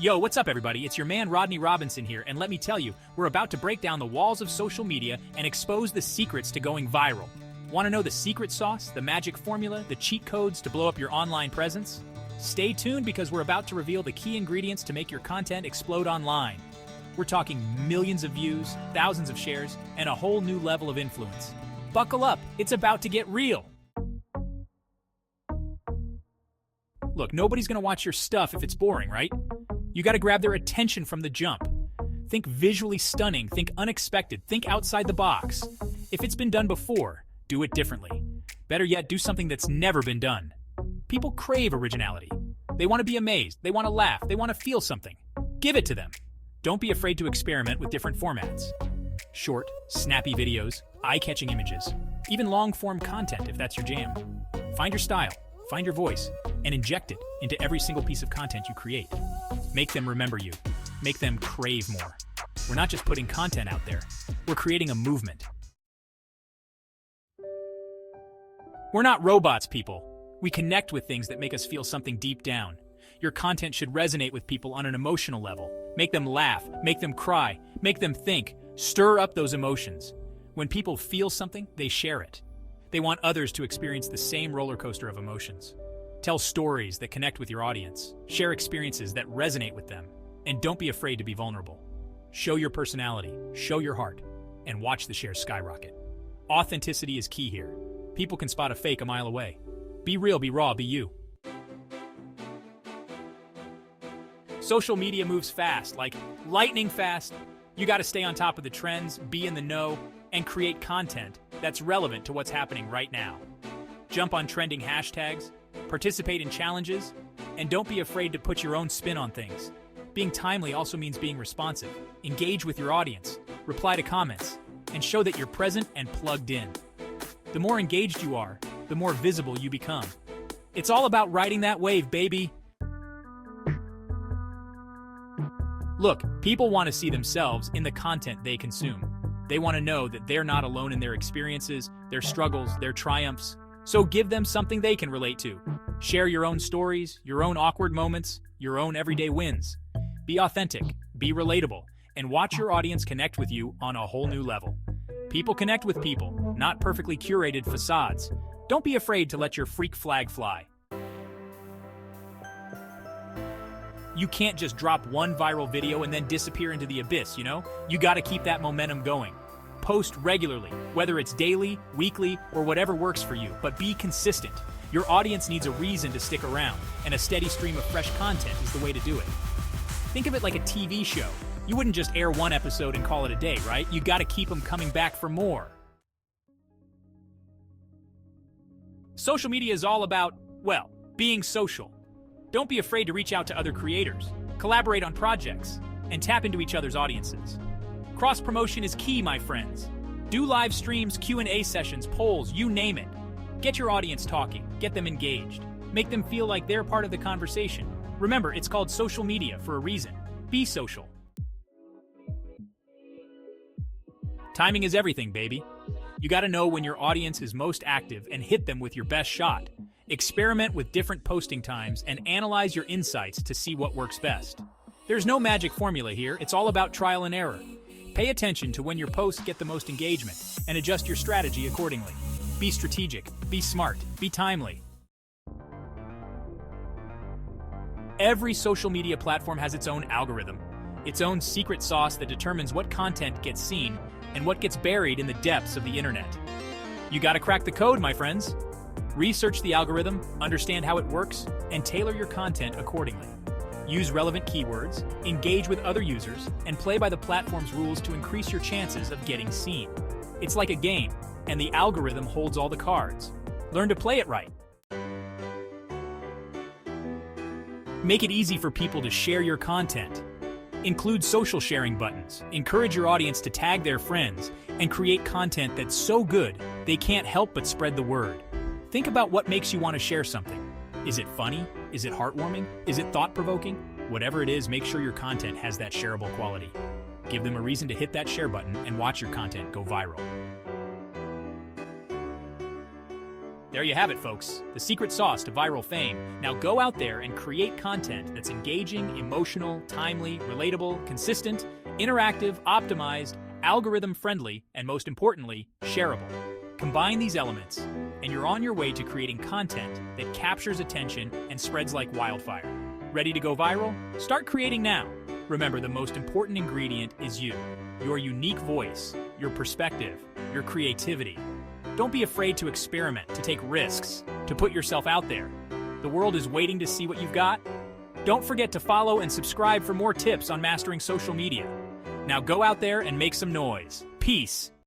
Yo, what's up everybody? It's your man Rodney Robinson here, and let me tell you, we're about to break down the walls of social media and expose the secrets to going viral. Want to know the secret sauce, the magic formula, the cheat codes to blow up your online presence? Stay tuned because we're about to reveal the key ingredients to make your content explode online. We're talking millions of views, thousands of shares, and a whole new level of influence. Buckle up, it's about to get real. Look, nobody's gonna watch your stuff if it's boring, right? You gotta grab their attention from the jump. Think visually stunning, think unexpected, think outside the box. If it's been done before, do it differently. Better yet, do something that's never been done. People crave originality. They want to be amazed, they want to laugh, they want to feel something. Give it to them. Don't be afraid to experiment with different formats. Short, snappy videos, eye-catching images, even long-form content if that's your jam. Find your style, find your voice, and inject it into every single piece of content you create. Make them remember you. Make them crave more. We're not just putting content out there, we're creating a movement. We're not robots, people. We connect with things that make us feel something deep down. Your content should resonate with people on an emotional level. Make them laugh, make them cry, make them think, stir up those emotions. When people feel something, they share it. They want others to experience the same roller coaster of emotions. Tell stories that connect with your audience. Share experiences that resonate with them. And don't be afraid to be vulnerable. Show your personality, show your heart, and watch the shares skyrocket. Authenticity is key here. People can spot a fake a mile away. Be real, be raw, be you. Social media moves fast, like lightning fast. You gotta stay on top of the trends, be in the know, and create content that's relevant to what's happening right now. Jump on trending hashtags, participate in challenges, and don't be afraid to put your own spin on things. Being timely also means being responsive. Engage with your audience, reply to comments, and show that you're present and plugged in. The more engaged you are, the more visible you become. It's all about riding that wave, baby. Look, people want to see themselves in the content they consume. They want to know that they're not alone in their experiences, their struggles, their triumphs. So give them something they can relate to. Share your own stories, your own awkward moments, your own everyday wins. Be authentic, be relatable, and watch your audience connect with you on a whole new level. People connect with people, not perfectly curated facades. Don't be afraid to let your freak flag fly. You can't just drop one viral video and then disappear into the abyss, you know? You gotta keep that momentum going. Post regularly, whether it's daily, weekly, or whatever works for you, but be consistent. Your audience needs a reason to stick around, and a steady stream of fresh content is the way to do it. Think of it like a TV show. You wouldn't just air one episode and call it a day, right? You gotta keep them coming back for more. Social media is all about, well, being social. Don't be afraid to reach out to other creators, collaborate on projects, and tap into each other's audiences. Cross-promotion is key, my friends. Do live streams, Q&A sessions, polls, you name it. Get your audience talking, get them engaged. Make them feel like they're part of the conversation. Remember, it's called social media for a reason. Be social. Timing is everything, baby. You gotta know when your audience is most active and hit them with your best shot. Experiment with different posting times and analyze your insights to see what works best. There's no magic formula here, it's all about trial and error. Pay attention to when your posts get the most engagement and adjust your strategy accordingly. Be strategic, be smart, be timely. Every social media platform has its own algorithm, its own secret sauce that determines what content gets seen and what gets buried in the depths of the internet. You gotta crack the code, my friends. Research the algorithm, understand how it works, and tailor your content accordingly. Use relevant keywords, engage with other users, and play by the platform's rules to increase your chances of getting seen. It's like a game, and the algorithm holds all the cards. Learn to play it right. Make it easy for people to share your content. Include social sharing buttons, encourage your audience to tag their friends, and create content that's so good they can't help but spread the word. Think about what makes you want to share something. Is it funny? Is it heartwarming? Is it thought-provoking? Whatever it is, make sure your content has that shareable quality. Give them a reason to hit that share button and watch your content go viral. There you have it, folks. The secret sauce to viral fame. Now go out there and create content that's engaging, emotional, timely, relatable, consistent, interactive, optimized, algorithm-friendly, and most importantly, shareable. Combine these elements, and you're on your way to creating content that captures attention and spreads like wildfire. Ready to go viral? Start creating now. Remember, the most important ingredient is you, your unique voice, your perspective, your creativity. Don't be afraid to experiment, to take risks, to put yourself out there. The world is waiting to see what you've got. Don't forget to follow and subscribe for more tips on mastering social media. Now go out there and make some noise. Peace.